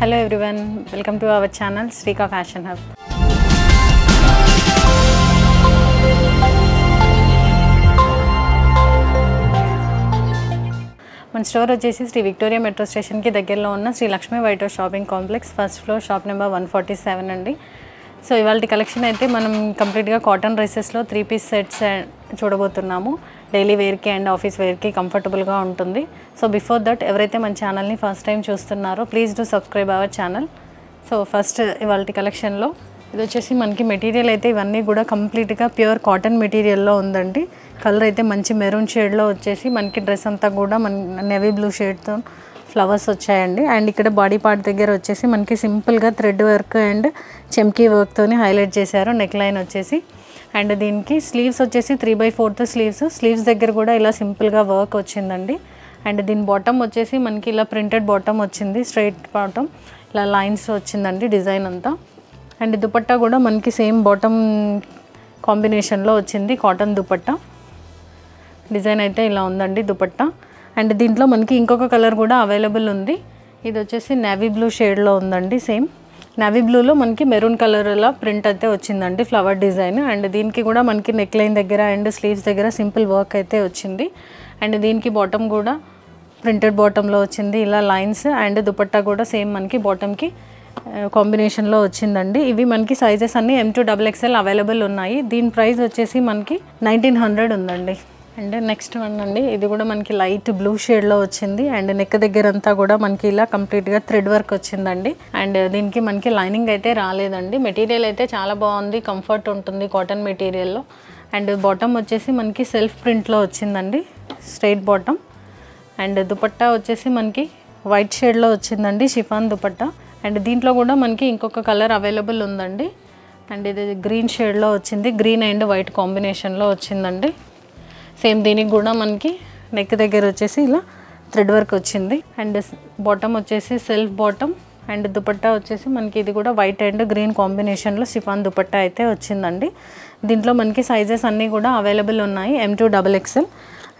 Hello everyone, welcome to our channel Srika Fashion Hub. మన store వచ్చేసి Sri Victoria metro station కి దగ్గరలో ఉన్న Sri Lakshmi white house shopping complex first floor shop number 147 అండి. So ఇవాల్టి collection అయితే మనం కంప్లీట్ గా కాటన్ డ్రెస్సెస్ లో 3 పీస్ సెట్స్ చూడబోతున్నాము. డైలీ వేర్ కి అండ్ ఆఫీస్ వేర్ కి కంఫర్టబుల్ గా ఉంటుంది. సో బిఫోర్ దట్ ఎవరైతే మన ఛానల్ ని ఫస్ట్ టైం చూస్తున్నారో please do subscribe our channel. So first ఇవాల్టి కలెక్షన్ లో ఇది వచ్చేసి మనకి మెటీరియల్ అయితే ఇవన్నీ కూడా కంప్లీట్ గా ప్యూర్ కాటన్ మెటీరియల్ లో ఉందండి. కలర్ అయితే మంచి మెరూన్ షేడ్ లో వచ్చేసి మనకి డ్రెస్ అంతా కూడా మన నేవీ బ్లూ షేడ్ తో ఫ్లవర్స్ వచ్చాయండి. అండ్ ఇక్కడ బాడీ పార్ట్ దగ్గర వచ్చేసి మనకి సింపుల్ గా థ్రెడ్ వర్క్ అండ్ చెమ్కీ వర్క్ తోని హైలైట్ చేశారు. నెక్ లైన్ వచ్చేసి అండ్ దీనికి స్లీవ్స్ వచ్చేసి 3/4 స్లీవ్స్ దగ్గర కూడా ఇలా సింపుల్ గా వర్క్ వచ్చిందండి. అండ్ దీని బాటమ్ వచ్చేసి మనకి ఇలా ప్రింటెడ్ బాటమ్ వచ్చింది, స్ట్రైట్ బాటమ్ ఇలా లైన్స్ వచ్చిందండి డిజైన్ అంతా. అండ్ దుపట్టా కూడా మనకి సేమ్ బాటమ్ కాంబినేషన్లో వచ్చింది, కాటన్ దుపట్టా డిజైన్ అయితే ఇలా ఉందండి దుపట్టా. అండ్ దీంట్లో మనకి ఇంకొక కలర్ కూడా అవైలబుల్ ఉంది. ఇది వచ్చేసి నేవీ బ్లూ షేడ్లో ఉందండి. సేమ్ నేవీ బ్లూలో మనకి మెరూన్ కలర్లో ప్రింట్ అయితే వచ్చిందండి, ఫ్లవర్ డిజైన్. అండ్ దీనికి కూడా మనకి నెక్ లైన్ దగ్గర అండ్ స్లీవ్స్ దగ్గర సింపుల్ వర్క్ అయితే వచ్చింది. అండ్ దీనికి బాటమ్ కూడా ప్రింటెడ్ బాటంలో వచ్చింది ఇలా లైన్స్. అండ్ దుపట్టా కూడా సేమ్ మనకి బాటమ్కి కాంబినేషన్లో వచ్చిందండి. ఇవి మనకి సైజెస్ అన్నీ M2 XXL అవైలబుల్ ఉన్నాయి. దీని ప్రైస్ వచ్చేసి మనకి 1900 ఉందండి. అండ్ నెక్స్ట్ వన్ అండి, ఇది కూడా మనకి లైట్ బ్లూ షేడ్లో వచ్చింది. అండ్ నెక్ దగ్గర అంతా కూడా మనకి ఇలా కంప్లీట్గా థ్రెడ్ వర్క్ వచ్చిందండి. అండ్ దీనికి మనకి లైనింగ్ అయితే రాలేదండి. మెటీరియల్ అయితే చాలా బాగుంది, కంఫర్ట్ ఉంటుంది కాటన్ మెటీరియల్లో. అండ్ బాటమ్ వచ్చేసి మనకి సెల్ఫ్ ప్రింట్లో వచ్చిందండి, స్ట్రైట్ బాటమ్. అండ్ దుపట్టా వచ్చేసి మనకి వైట్ షేడ్లో వచ్చిందండి, షిఫాన్ దుపట్టా. అండ్ దీంట్లో కూడా మనకి ఇంకొక కలర్ అవైలబుల్ ఉందండి. అండ్ ఇది గ్రీన్ షేడ్లో వచ్చింది, గ్రీన్ అండ్ వైట్ కాంబినేషన్లో వచ్చిందండి. సేమ్ దీనికి కూడా మనకి నెక్ దగ్గర వచ్చేసి ఇలా థ్రెడ్ వర్క్ వచ్చింది. అండ్ బాటమ్ వచ్చేసి సెల్ఫ్ బాటమ్. అండ్ దుపట్టా వచ్చేసి మనకి ఇది కూడా వైట్ అండ్ గ్రీన్ కాంబినేషన్లో షిఫాన్ దుపట్టా అయితే వచ్చిందండి. దీంట్లో మనకి సైజెస్ అన్నీ కూడా అవైలబుల్ ఉన్నాయి, M2 XXL.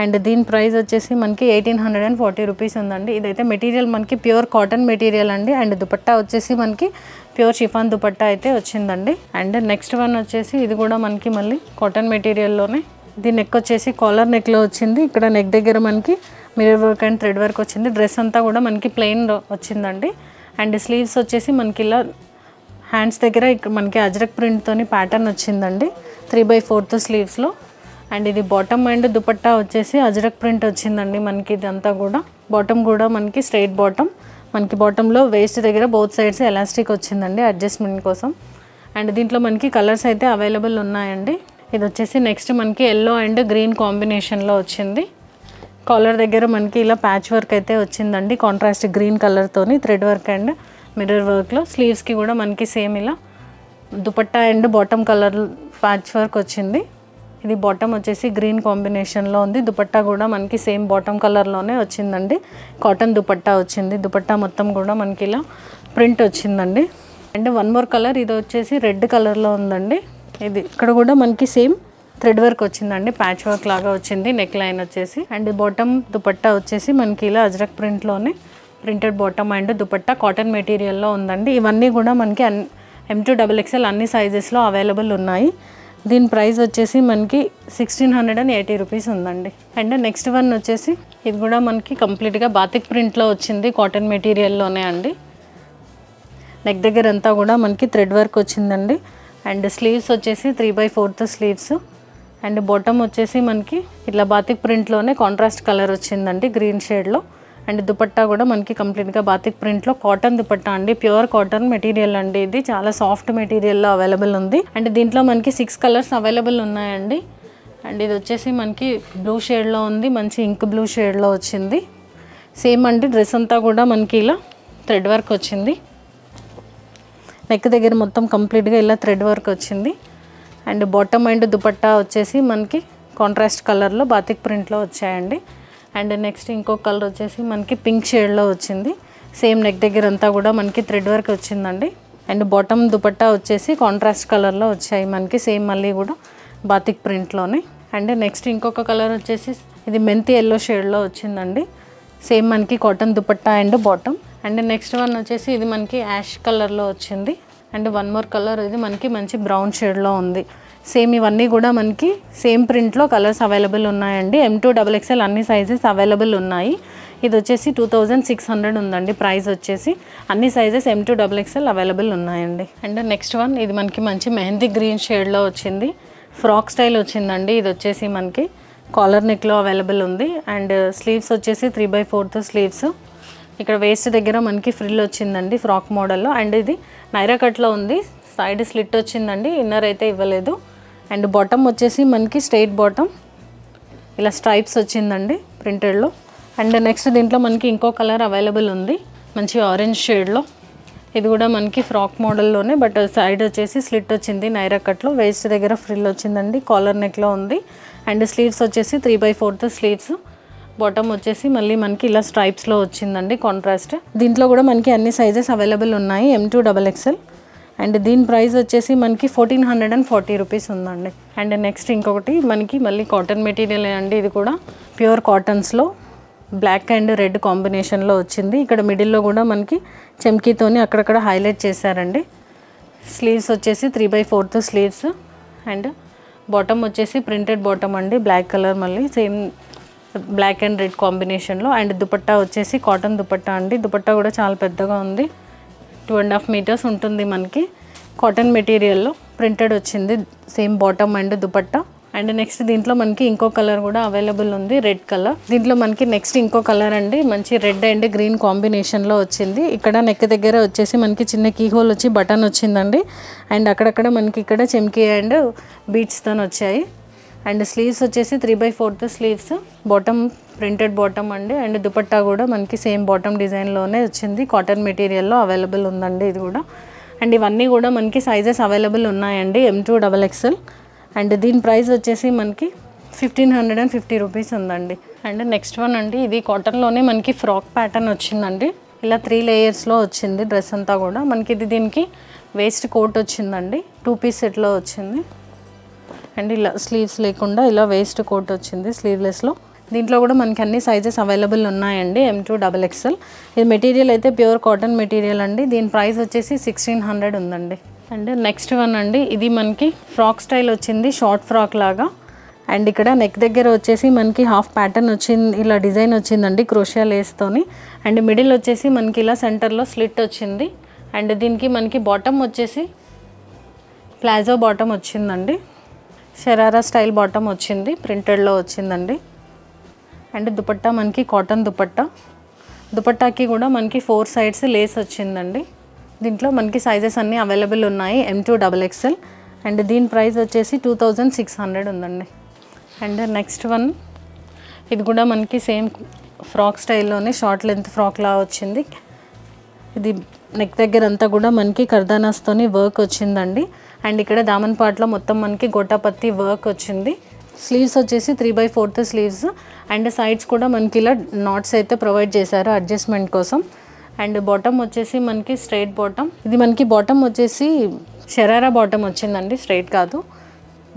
అండ్ దీని ప్రైస్ వచ్చేసి మనకి 1840 రూపీస్ ఉందండి. ఇదైతే మెటీరియల్ మనకి ప్యూర్ కాటన్ మెటీరియల్ అండి. అండ్ దుపట్టా వచ్చేసి మనకి ప్యూర్ షిఫాన్ దుపట్టా అయితే వచ్చిందండి. అండ్ నెక్స్ట్ వన్ వచ్చేసి ఇది కూడా మనకి మళ్ళీ కాటన్ మెటీరియల్లోనే. ఇది నెక్ వచ్చేసి కాలర్ నెక్లో వచ్చింది. ఇక్కడ నెక్ దగ్గర మనకి mirror work and thread work వచ్చింది. డ్రెస్ అంతా కూడా మనకి ప్లెయిన్ వచ్చిందండి. అండ్ స్లీవ్స్ వచ్చేసి మనకి ఇలా హ్యాండ్స్ దగ్గర ఇక్కడ మనకి అజ్రక్ ప్రింట్తోని ప్యాటర్న్ వచ్చిందండి 3/4 స్లీవ్స్లో. అండ్ ఇది బాటమ్ అండ్ దుపట్టా వచ్చేసి అజ్రక్ ప్రింట్ వచ్చిందండి మనకి. ఇదంతా కూడా బాటమ్ కూడా మనకి స్ట్రైట్ బాటమ్. మనకి బాటంలో వేస్ట్ దగ్గర బోత్ సైడ్స్ ఎలాస్టిక్ వచ్చిందండి అడ్జస్ట్మెంట్ కోసం. అండ్ దీంట్లో మనకి కలర్స్ అయితే అవైలబుల్ ఉన్నాయండి. ఇది వచ్చేసి నెక్స్ట్ మనకి ఎల్లో అండ్ గ్రీన్ కాంబినేషన్లో వచ్చింది. కాలర్ దగ్గర మనకి ఇలా ప్యాచ్ వర్క్ అయితే వచ్చిందండి, కాంట్రాస్ట్ గ్రీన్ కలర్తోని థ్రెడ్ వర్క్ అండ్ మిర్రర్ వర్క్లో. స్లీవ్స్కి కూడా మనకి సేమ్ ఇలా dupatta and bottom colour patch work వచ్చింది. ఇది బాటమ్ వచ్చేసి గ్రీన్ కాంబినేషన్లో ఉంది. దుపట్టా కూడా మనకి సేమ్ బాటమ్ కలర్లోనే వచ్చిందండి, కాటన్ దుపట్టా వచ్చింది. దుపట్టా మొత్తం కూడా మనకి ఇలా ప్రింట్ వచ్చిందండి. అండ్ వన్ మోర్ కలర్, ఇది వచ్చేసి రెడ్ కలర్లో ఉందండి. ఇది ఇక్కడ కూడా మనకి సేమ్ థ్రెడ్ వర్క్ వచ్చిందండి, ప్యాచ్ వర్క్ లాగా వచ్చింది నెక్ లైన్ వచ్చేసి. అండ్ బాటమ్ దుపట్టా వచ్చేసి మనకి ఇలా అజ్రక్ ప్రింట్లోనే printed bottom and dupatta cotton మెటీరియల్లో ఉందండి. ఇవన్నీ కూడా మనకి M2 XXL అన్ని సైజెస్లో అవైలబుల్ ఉన్నాయి. దీని ప్రైస్ వచ్చేసి మనకి 1680 రూపీస్ ఉందండి. అండ్ నెక్స్ట్ వన్ వచ్చేసి ఇది కూడా మనకి కంప్లీట్గా బాతిక్ ప్రింట్లో వచ్చింది, కాటన్ మెటీరియల్లోనే అండి. నెక్ దగ్గర అంతా కూడా మనకి థ్రెడ్ వర్క్ వచ్చిందండి. అండ్ స్లీవ్స్ వచ్చేసి 3/4 స్లీవ్స్. అండ్ బాటమ్ వచ్చేసి మనకి ఇట్లా బాతిక్ ప్రింట్లోనే కాంట్రాస్ట్ కలర్ వచ్చిందండి, గ్రీన్ షేడ్లో. అండ్ దుపట్టా కూడా మనకి కంప్లీట్గా బాతిక్ ప్రింట్లో కాటన్ దుపట్టా అండి, ప్యూర్ కాటన్ మెటీరియల్ అండి. ఇది చాలా సాఫ్ట్ మెటీరియల్లో అవైలబుల్ ఉంది. అండ్ దీంట్లో మనకి 6 కలర్స్ అవైలబుల్ ఉన్నాయండి. అండ్ ఇది వచ్చేసి మనకి బ్లూ షేడ్లో ఉంది, మంచి ఇంక్ బ్లూ షేడ్లో వచ్చింది. సేమ్ అండి డ్రెస్ అంతా కూడా మనకి ఇలా థ్రెడ్ వర్క్ వచ్చింది. నెక్ దగ్గర మొత్తం కంప్లీట్గా ఇలా థ్రెడ్ వర్క్ వచ్చింది. అండ్ బాటమ్ అండ్ దుపట్టా వచ్చేసి మనకి కాంట్రాస్ట్ కలర్లో బాతిక్ ప్రింట్లో వచ్చాయండి. అండ్ నెక్స్ట్ ఇంకో కలర్ వచ్చేసి మనకి పింక్ షేడ్లో వచ్చింది. సేమ్ నెక్ దగ్గర అంతా కూడా మనకి థ్రెడ్ వర్క్ వచ్చిందండి. అండ్ బాటమ్ దుపట్టా వచ్చేసి కాంట్రాస్ట్ కలర్లో వచ్చాయి మనకి, సేమ్ మళ్ళీ కూడా బాతిక్ ప్రింట్లోనే. అండ్ నెక్స్ట్ ఇంకొక కలర్ వచ్చేసి ఇది మెంతి ఎల్లో షేడ్లో వచ్చిందండి. సేమ్ మనకి cotton dupatta and bottom. And next one వచ్చేసి ఇది మనకి యాష్ కలర్లో వచ్చింది. అండ్ వన్ మోర్ కలర్ ఇది మనకి మంచి బ్రౌన్ షేడ్లో ఉంది. సేమ్ ఇవన్నీ కూడా మనకి సేమ్ ప్రింట్లో కలర్స్ అవైలబుల్ ఉన్నాయండి. M2XXL అన్ని సైజెస్ అవైలబుల్ ఉన్నాయి. ఇది వచ్చేసి 2600 ఉందండి ప్రైస్ వచ్చేసి. అన్ని సైజెస్ M2XXL అవైలబుల్ ఉన్నాయండి. అండ్ నెక్స్ట్ వన్ ఇది మనకి మంచి మెహందీ గ్రీన్ షేడ్లో వచ్చింది. ఫ్రాక్ స్టైల్ వచ్చిందండి. ఇది వచ్చేసి మనకి కాలర్ నెక్లో అవైలబుల్ ఉంది. అండ్ స్లీవ్స్ వచ్చేసి 3/4 స్లీవ్స్. ఇక్కడ వేస్ట్ దగ్గర మనకి ఫ్రిల్ వచ్చిందండి ఫ్రాక్ మోడల్లో. అండ్ ఇది నైరా కట్లో ఉంది. సైడ్ స్లిట్ వచ్చిందండి. ఇన్నర్ అయితే ఇవ్వలేదు. అండ్ బాటమ్ వచ్చేసి మనకి స్ట్రైట్ బాటమ్ ఇలా స్ట్రైప్స్ వచ్చిందండి ప్రింటెడ్లో. అండ్ నెక్స్ట్ దీంట్లో మనకి ఇంకో కలర్ అవైలబుల్ ఉంది మంచి ఆరెంజ్ షేడ్లో. ఇది కూడా మనకి ఫ్రాక్ మోడల్లోనే బట్ సైడ్ వచ్చేసి స్లిట్ వచ్చింది నైరా కట్లో. వేస్ట్ దగ్గర ఫ్రిల్ వచ్చిందండి. కాలర్ నెక్లో ఉంది. అండ్ స్లీవ్స్ వచ్చేసి 3/4 స్లీవ్స్. బాటమ్ వచ్చేసి మళ్ళీ మనకి ఇలా స్ట్రైప్స్లో వచ్చిందండి కాంట్రాస్ట్. దీంట్లో కూడా మనకి అన్ని సైజెస్ అవైలబుల్ ఉన్నాయి M2XXL. అండ్ దీని ప్రైస్ వచ్చేసి మనకి 1440 రూపీస్ ఉందండి. అండ్ నెక్స్ట్ ఇంకొకటి మనకి మళ్ళీ కాటన్ మెటీరియల్ అండి. ఇది కూడా ప్యూర్ కాటన్స్లో బ్లాక్ అండ్ రెడ్ కాంబినేషన్లో వచ్చింది. ఇక్కడ మిడిల్లో కూడా మనకి చెమ్కీతోని అక్కడక్కడ హైలైట్ చేశారండి. స్లీవ్స్ వచ్చేసి 3/4 స్లీవ్స్. అండ్ బాటమ్ వచ్చేసి ప్రింటెడ్ బాటమ్ అండి. బ్లాక్ కలర్ మళ్ళీ సేమ్ బ్లాక్ అండ్ రెడ్ కాంబినేషన్లో. అండ్ దుపట్టా వచ్చేసి కాటన్ దుపట్టా అండి. దుపట్టా కూడా చాలా పెద్దగా ఉంది. 2.5 మీటర్స్ ఉంటుంది మనకి. కాటన్ మెటీరియల్లో ప్రింటెడ్ వచ్చింది same bottom and dupatta. And next దీంట్లో మనకి ఇంకో కలర్ కూడా అవైలబుల్ ఉంది రెడ్ కలర్. దీంట్లో మనకి నెక్స్ట్ ఇంకో కలర్ అండి మంచి రెడ్ అండ్ గ్రీన్ కాంబినేషన్లో వచ్చింది. ఇక్కడ నెక్ దగ్గర వచ్చేసి మనకి చిన్న కీ హోల్ వచ్చి బటన్ వచ్చిందండి. అండ్ అక్కడక్కడ మనకి ఇక్కడ చెమ్కీ అండ్ బీట్స్తో వచ్చాయి. అండ్ స్లీవ్స్ వచ్చేసి 3/4 స్లీవ్స్. బాటమ్ ప్రింటెడ్ బాటమ్ అండి. అండ్ దుపట్టా కూడా మనకి సేమ్ బాటమ్ డిజైన్లోనే వచ్చింది. కాటన్ మెటీరియల్లో అవైలబుల్ ఉందండి ఇది కూడా. అండ్ ఇవన్నీ కూడా మనకి సైజెస్ అవైలబుల్ ఉన్నాయండి M2XXL. అండ్ దీని ప్రైస్ వచ్చేసి మనకి 1550 రూపీస్ ఉందండి. అండ్ నెక్స్ట్ వన్ అండి ఇది కాటన్లోనే మనకి ఫ్రాక్ ప్యాటర్న్ వచ్చిందండి. ఇలా 3 లేయర్స్లో వచ్చింది డ్రెస్ అంతా కూడా మనకి. ఇది దీనికి వేస్ట్ కోట్ వచ్చిందండి. 2 పీస్ సెట్లో వచ్చింది. అండ్ ఇలా స్లీవ్స్ లేకుండా ఇలా వేస్ట్ కోట్ వచ్చింది స్లీవ్లెస్లో. దీంట్లో కూడా మనకి అన్ని సైజెస్ అవైలబుల్ ఉన్నాయండి M2XXL. ఇది మెటీరియల్ అయితే ప్యూర్ కాటన్ మెటీరియల్ అండి. దీని ప్రైస్ వచ్చేసి 1600 ఉందండి. అండ్ నెక్స్ట్ వన్ అండి ఇది మనకి ఫ్రాక్ స్టైల్ వచ్చింది షార్ట్ ఫ్రాక్ లాగా. అండ్ ఇక్కడ నెక్ దగ్గర వచ్చేసి మనకి హాఫ్ ప్యాటర్న్ వచ్చింది ఇలా డిజైన్ వచ్చిందండి క్రోషియా లేస్తోని. అండ్ మిడిల్ వచ్చేసి మనకి ఇలా సెంటర్లో స్లిట్ వచ్చింది. అండ్ దీనికి మనకి బాటమ్ వచ్చేసి ప్లాజో బాటమ్ వచ్చిందండి. షరారా స్టైల్ బాటమ్ వచ్చింది ప్రింటెడ్లో వచ్చిందండి. అండ్ దుపట్టా మనకి కాటన్ దుపట్టా. దుపట్టాకి కూడా మనకి 4 సైడ్స్ లేస్ వచ్చిందండి. దీంట్లో మనకి సైజెస్ అన్నీ అవైలబుల్ ఉన్నాయి M2XXL. అండ్ దీని ప్రైస్ వచ్చేసి 2600 ఉందండి. అండ్ నెక్స్ట్ వన్ ఇది కూడా మనకి సేమ్ ఫ్రాక్ స్టైల్లోనే షార్ట్ లెంత్ ఫ్రాక్లా వచ్చింది. ఇది నెక్ దగ్గర అంతా కూడా మనకి కర్దానాస్తోని వర్క్ వచ్చిందండి. అండ్ ఇక్కడ దామన్ పార్ట్లో మొత్తం మనకి గోటాపత్తి వర్క్ వచ్చింది. స్లీవ్స్ వచ్చేసి 3/4 స్లీవ్స్. అండ్ సైడ్స్ కూడా మనకి ఇలా నాట్స్ అయితే ప్రొవైడ్ చేశారు అడ్జస్ట్మెంట్ కోసం. అండ్ బాటమ్ వచ్చేసి మనకి స్ట్రైట్ బాటమ్. ఇది మనకి బాటమ్ వచ్చేసి షరారా బాటమ్ వచ్చిందండి, స్ట్రైట్ కాదు.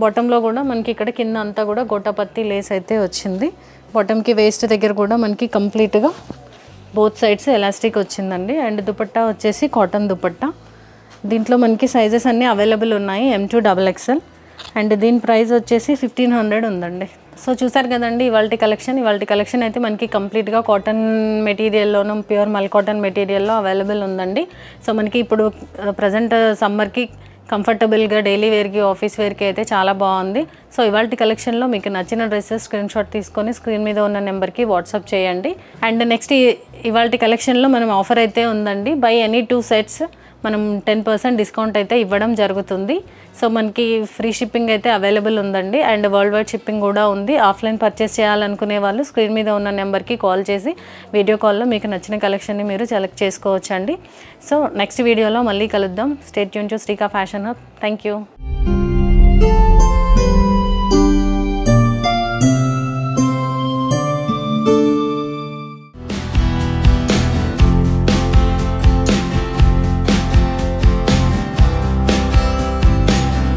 బాటంలో కూడా మనకి ఇక్కడ కింద అంతా కూడా గోటాపత్తి లేస్ అయితే వచ్చింది. బాటమ్కి వేస్ట్ దగ్గర కూడా మనకి కంప్లీట్గా బోత్ సైడ్స్ ఎలాస్టిక్ వచ్చిందండి. అండ్ దుపట్టా వచ్చేసి కాటన్ దుపట్టా. దీంట్లో మనకి సైజెస్ అన్నీ అవైలబుల్ ఉన్నాయి M2XXL. అండ్ దీని ప్రైస్ వచ్చేసి 1500 ఉందండి. సో చూసారు కదండి ఇవాల్టి కలెక్షన్ అయితే మనకి కంప్లీట్గా కాటన్ మెటీరియల్లోనూ ప్యూర్ మల్ కాటన్ మెటీరియల్లో అవైలబుల్ ఉందండి. సో మనకి ఇప్పుడు ప్రజెంట్ సమ్మర్కి కంఫర్టబుల్గా డైలీ వేర్కి ఆఫీస్ వేర్కి అయితే చాలా బాగుంది. సో ఇవాల్టి కలెక్షన్లో మీకు నచ్చిన డ్రెస్సెస్ స్క్రీన్ షాట్ తీసుకొని స్క్రీన్ మీద ఉన్న నెంబర్కి వాట్సాప్ చేయండి. అండ్ నెక్స్ట్ ఇవాల్టి కలెక్షన్లో మనం ఆఫర్ అయితే ఉందండి. బై ఎనీ 2 sets మనం 10% డిస్కౌంట్ అయితే ఇవ్వడం జరుగుతుంది. సో మనకి ఫ్రీ షిప్పింగ్ అయితే అవైలబుల్ ఉందండి. అండ్ వరల్డ్ వైడ్ షిప్పింగ్ కూడా ఉంది. ఆఫ్లైన్ పర్చేస్ చేయాలనుకునే వాళ్ళు స్క్రీన్ మీద ఉన్న నెంబర్కి కాల్ చేసి వీడియో కాల్లో మీకు నచ్చిన కలెక్షన్ని మీరు సెలెక్ట్ చేసుకోవచ్చండి. సో నెక్స్ట్ వీడియోలో మళ్ళీ కలుద్దాం. Stay tune to Shrika fashion hub. Thank you.